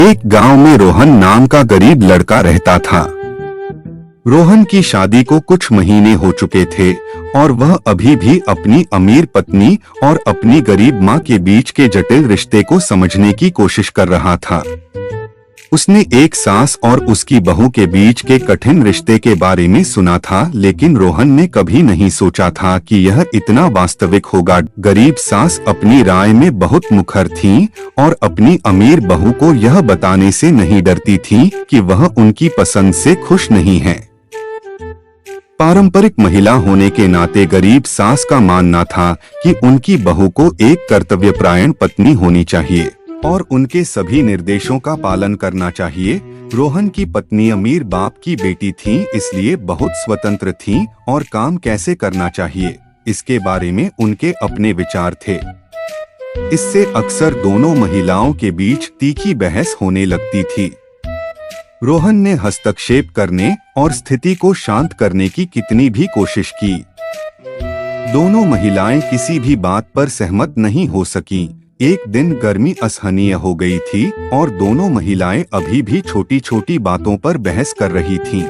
एक गांव में रोहन नाम का गरीब लड़का रहता था। रोहन की शादी को कुछ महीने हो चुके थे और वह अभी भी अपनी अमीर पत्नी और अपनी गरीब मां के बीच के जटिल रिश्ते को समझने की कोशिश कर रहा था। उसने एक सास और उसकी बहू के बीच के कठिन रिश्ते के बारे में सुना था, लेकिन रोहन ने कभी नहीं सोचा था कि यह इतना वास्तविक होगा। गरीब सास अपनी राय में बहुत मुखर थीं और अपनी अमीर बहू को यह बताने से नहीं डरती थीं कि वह उनकी पसंद से खुश नहीं है। पारंपरिक महिला होने के नाते गरीब सास का मानना था कि उनकी बहू को एक कर्तव्यपरायण पत्नी होनी चाहिए और उनके सभी निर्देशों का पालन करना चाहिए। रोहन की पत्नी अमीर बाप की बेटी थी, इसलिए बहुत स्वतंत्र थी और काम कैसे करना चाहिए इसके बारे में उनके अपने विचार थे। इससे अक्सर दोनों महिलाओं के बीच तीखी बहस होने लगती थी। रोहन ने हस्तक्षेप करने और स्थिति को शांत करने की कितनी भी कोशिश की, दोनों महिलाएं किसी भी बात पर सहमत नहीं हो सकीं। एक दिन गर्मी असहनीय हो गई थी और दोनों महिलाएं अभी भी छोटी छोटी बातों पर बहस कर रही थीं।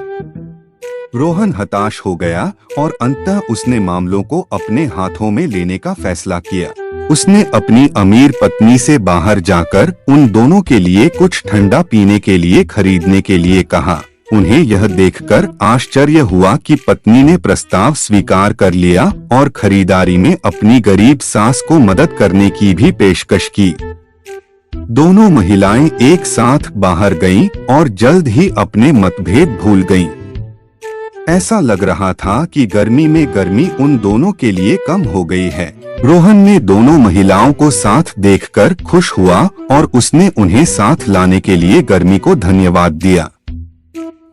रोहन हताश हो गया और अंततः उसने मामलों को अपने हाथों में लेने का फैसला किया। उसने अपनी अमीर पत्नी से बाहर जाकर उन दोनों के लिए कुछ ठंडा पीने के लिए खरीदने के लिए कहा। उन्हें यह देखकर आश्चर्य हुआ कि पत्नी ने प्रस्ताव स्वीकार कर लिया और खरीदारी में अपनी गरीब सास को मदद करने की भी पेशकश की। दोनों महिलाएं एक साथ बाहर गईं और जल्द ही अपने मतभेद भूल गईं। ऐसा लग रहा था कि गर्मी में गर्मी उन दोनों के लिए कम हो गई है। रोहन ने दोनों महिलाओं को साथ देखकर खुश हुआ और उसने उन्हें साथ लाने के लिए गर्मी को धन्यवाद दिया।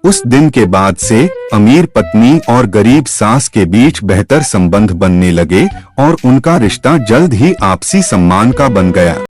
उस दिन के बाद से अमीर पत्नी और गरीब सास के बीच बेहतर संबंध बनने लगे और उनका रिश्ता जल्द ही आपसी सम्मान का बन गया।